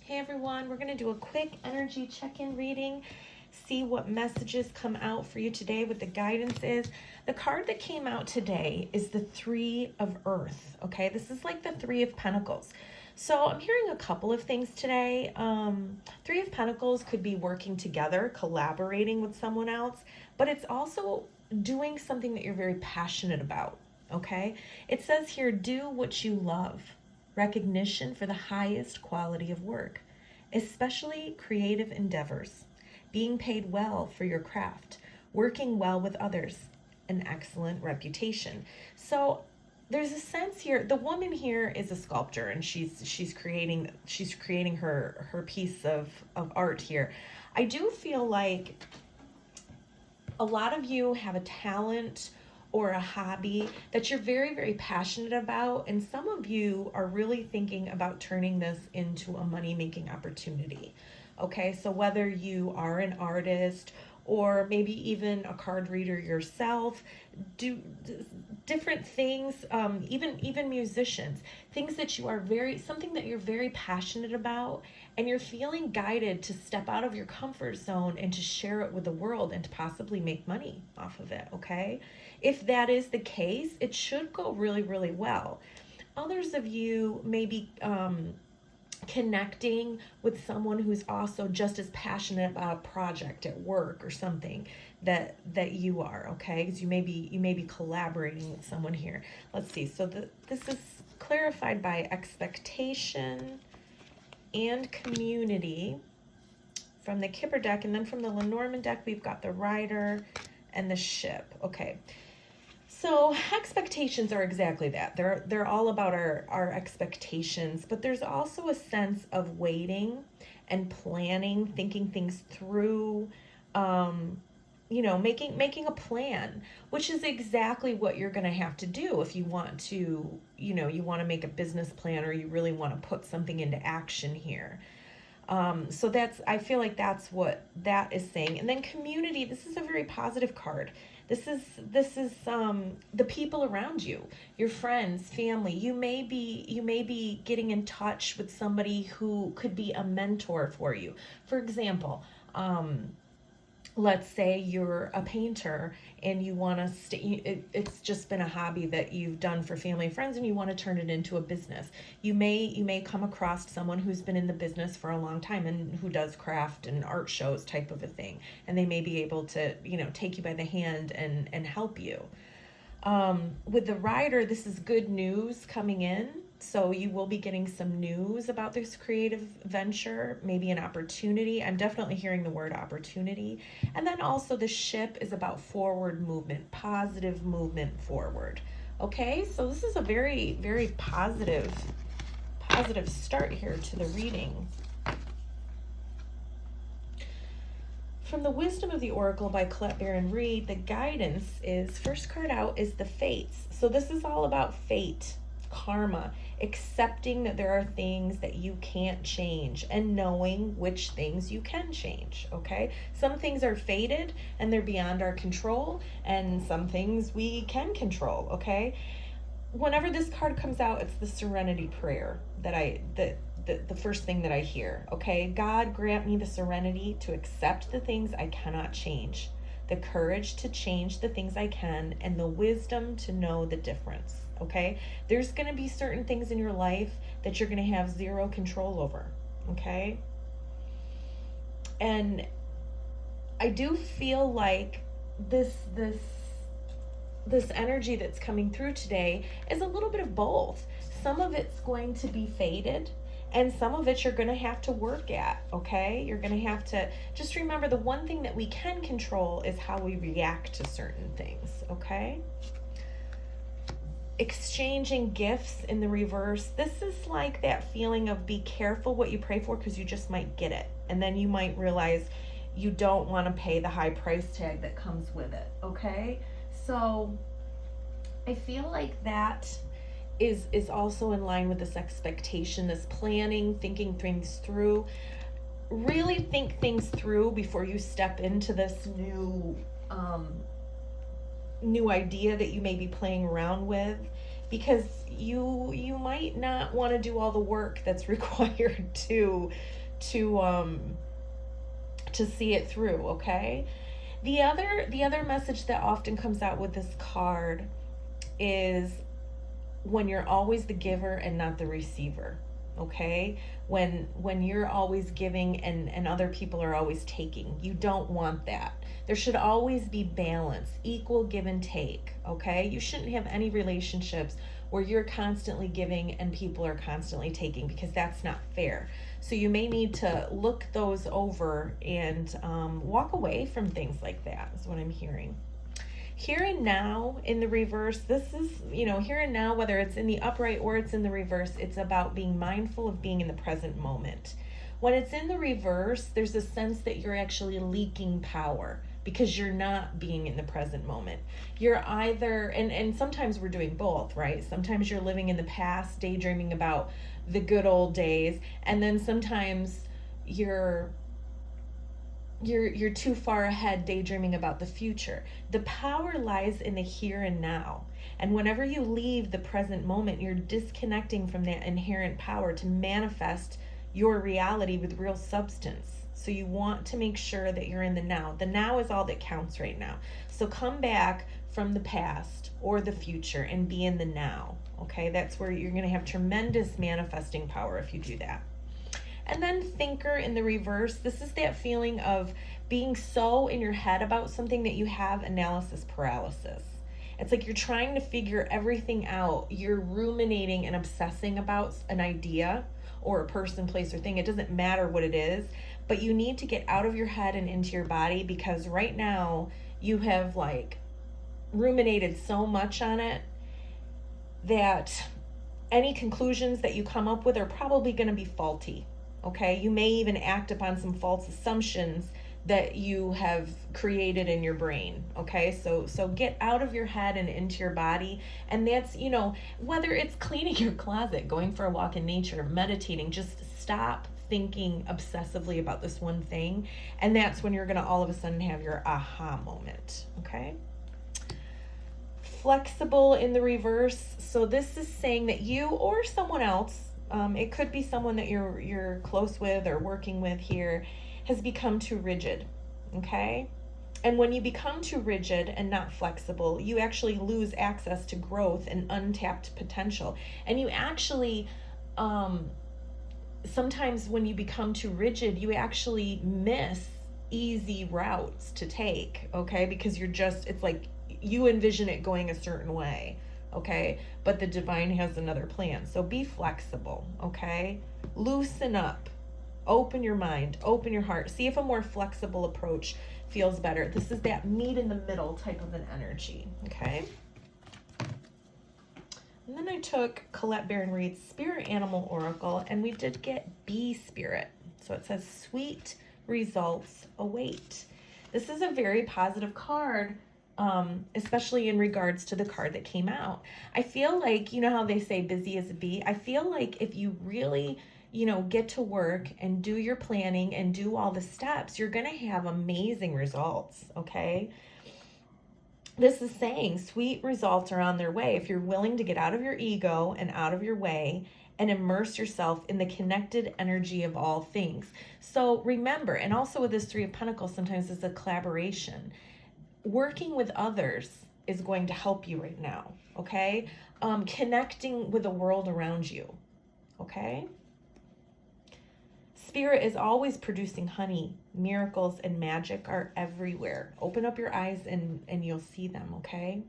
Hey everyone, we're going to do a quick energy check-in reading, see what messages come out for you today, what the guidance is. The card that came out today is the Three of Earth, okay? This is like the Three of Pentacles. So I'm hearing a couple of things today. Three of Pentacles could be working together, collaborating with someone else, but it's also doing something that you're very passionate about, okay? It says here, do what you love. Recognition for the highest quality of work, especially creative endeavors, being paid well for your craft, working well with others, an excellent reputation. So there's a sense here, the woman here is a sculptor and she's creating her piece of art here. I do feel like a lot of you have a talent or a hobby that you're very, very passionate about. And some of you are really thinking about turning this into a money-making opportunity. Okay, so whether you are an artist or maybe even a card reader yourself, do different things, even musicians, things that you are something that you're very passionate about, and you're feeling guided to step out of your comfort zone and to share it with the world and to possibly make money off of it, okay? If that is the case, it should go really, really well. Others of you may be connecting with someone who's also just as passionate about a project at work or something that you are, okay? Because you may be collaborating with someone here. Let's see. So this is clarified by expectation and community from the Kipper deck, and then from the Lenormand deck we've got the Rider and the Ship. Okay. So expectations are exactly that. They're all about our expectations, but there's also a sense of waiting and planning, thinking things through, making a plan, which is exactly what you're going to have to do if you want to, you want to make a business plan or you really want to put something into action here. So I feel like that's what that is saying. And then community, this is a very positive card. This is the people around you, your friends, family. You may be getting in touch with somebody who could be a mentor for you. For example, let's say you're a painter and you want to it's just been a hobby that you've done for family and friends and you want to turn it into a business. You may come across someone who's been in the business for a long time and who does craft and art shows type of a thing, and they may be able to take you by the hand and help you. With the Rider, this is good news coming in. So you will be getting some news about this creative venture, maybe an opportunity. I'm definitely hearing the word opportunity. And then also the Ship is about forward movement, positive movement forward. Okay, so this is a very, very positive start here to the reading. From the Wisdom of the Oracle by Colette Baron Reid, the guidance is, first card out is the Fates. So this is all about fate, karma, accepting that there are things that you can't change and knowing which things you can change, okay? Some things are fated and they're beyond our control, and some things we can control, okay? Whenever this card comes out, it's the Serenity Prayer the first thing that I hear, okay? God, grant me the serenity to accept the things I cannot change, the courage to change the things I can, and the wisdom to know the difference, okay? There's going to be certain things in your life that you're going to have zero control over, okay? And I do feel like this energy that's coming through today is a little bit of both. Some of it's going to be fated, and some of it you're going to have to work at, okay? You're going to have to just remember the one thing that we can control is how we react to certain things, okay? Exchanging gifts in the reverse. This is like that feeling of be careful what you pray for, because you just might get it. And then you might realize you don't want to pay the high price tag that comes with it, okay? So I feel like that is also in line with this expectation, this planning, thinking things through. Really think things through before you step into this new idea that you may be playing around with. because you might not want to do all the work that's required to see it through, okay? The other message that often comes out with this card is when you're always the giver and not the receiver, okay? When you're always giving and other people are always taking, you don't want that. There should always be balance, equal give and take, okay? You shouldn't have any relationships where you're constantly giving and people are constantly taking, because that's not fair. So you may need to look those over and walk away from things like that, is what I'm hearing. Here and now in the reverse, this is, here and now, whether it's in the upright or it's in the reverse, it's about being mindful of being in the present moment. When it's in the reverse, there's a sense that you're actually leaking power because you're not being in the present moment. You're either, and sometimes we're doing both, right? Sometimes you're living in the past, daydreaming about the good old days, and then sometimes you're too far ahead, daydreaming about the future. The power lies in the here and now. And whenever you leave the present moment, you're disconnecting from that inherent power to manifest your reality with real substance. So you want to make sure that you're in the now. The now is all that counts right now. So come back from the past or the future and be in the now. Okay, that's where you're going to have tremendous manifesting power if you do that. And then thinker in the reverse, this is that feeling of being so in your head about something that you have analysis paralysis. It's like you're trying to figure everything out. You're ruminating and obsessing about an idea or a person, place, or thing. It doesn't matter what it is, but you need to get out of your head and into your body, because right now you have ruminated so much on it that any conclusions that you come up with are probably going to be faulty. Okay, you may even act upon some false assumptions that you have created in your brain. Okay, so get out of your head and into your body. And that's, whether it's cleaning your closet, going for a walk in nature, meditating, just stop thinking obsessively about this one thing. And that's when you're going to all of a sudden have your aha moment. Okay. Flexible in the reverse. So this is saying that you or someone else, it could be someone that you're close with or working with here, has become too rigid, okay? And when you become too rigid and not flexible, you actually lose access to growth and untapped potential. And you actually, sometimes when you become too rigid, you actually miss easy routes to take, okay? Because it's like you envision it going a certain way. Okay, but the divine has another plan. So be flexible, okay? Loosen up, open your mind, open your heart. See if a more flexible approach feels better. This is that meet in the middle type of an energy, okay? And then I took Colette Baron-Reid's Spirit Animal Oracle, and we did get Bee Spirit. So it says, sweet results await. This is a very positive card. Especially in regards to the card that came out. I feel like, how they say busy as a bee? I feel like if you really, get to work and do your planning and do all the steps, you're going to have amazing results, okay? This is saying sweet results are on their way if you're willing to get out of your ego and out of your way and immerse yourself in the connected energy of all things. So remember, and also with this Three of Pentacles, sometimes it's a collaboration. Working with others is going to help you right now, okay? Connecting with the world around you, okay? Spirit is always producing honey. Miracles and magic are everywhere. Open up your eyes and you'll see them, okay?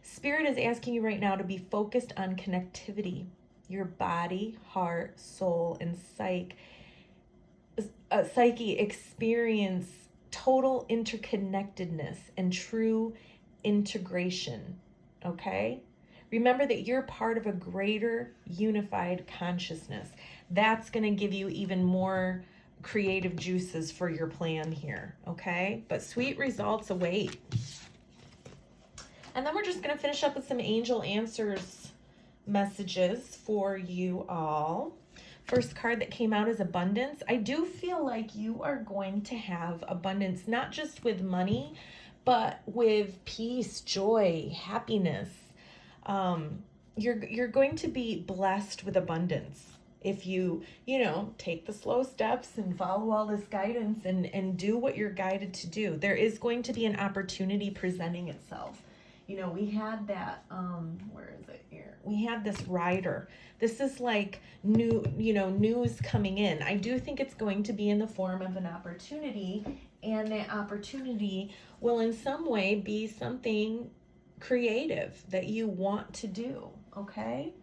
Spirit is asking you right now to be focused on connectivity. Your body, heart, soul, and psyche experience total interconnectedness and true integration, okay? Remember that you're part of a greater unified consciousness. That's going to give you even more creative juices for your plan here, okay? But sweet results await. And then we're just going to finish up with some angel answers messages for you all. First card that came out is abundance. I do feel like you are going to have abundance, not just with money, but with peace, joy, happiness. you're going to be blessed with abundance if you take the slow steps and follow all this guidance and do what you're guided to do. There is going to be an opportunity presenting itself. We had that, where is it here? We had this rider. This is like news coming in. I do think it's going to be in the form of an opportunity, and that opportunity will in some way be something creative that you want to do, okay?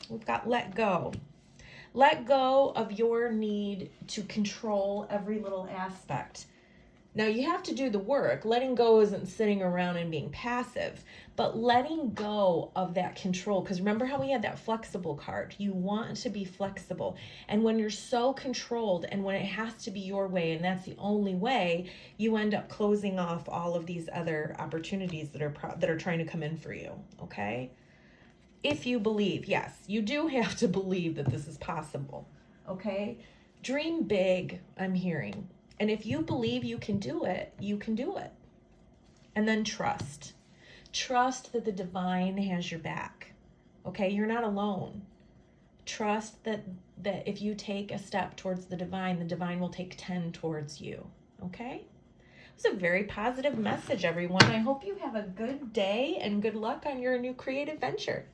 We've got let go. Let go of your need to control every little aspect. Now, you have to do the work. Letting go isn't sitting around and being passive, but letting go of that control. Because remember how we had that flexible card? You want to be flexible. And when you're so controlled and when it has to be your way and that's the only way, you end up closing off all of these other opportunities that are trying to come in for you, okay? If you believe, yes, you do have to believe that this is possible, okay? Dream big, I'm hearing. And if you believe you can do it, you can do it. And then trust. Trust that the divine has your back. Okay, you're not alone. Trust that if you take a step towards the divine will take 10 towards you. Okay? It's a very positive message, everyone. I hope you have a good day and good luck on your new creative venture.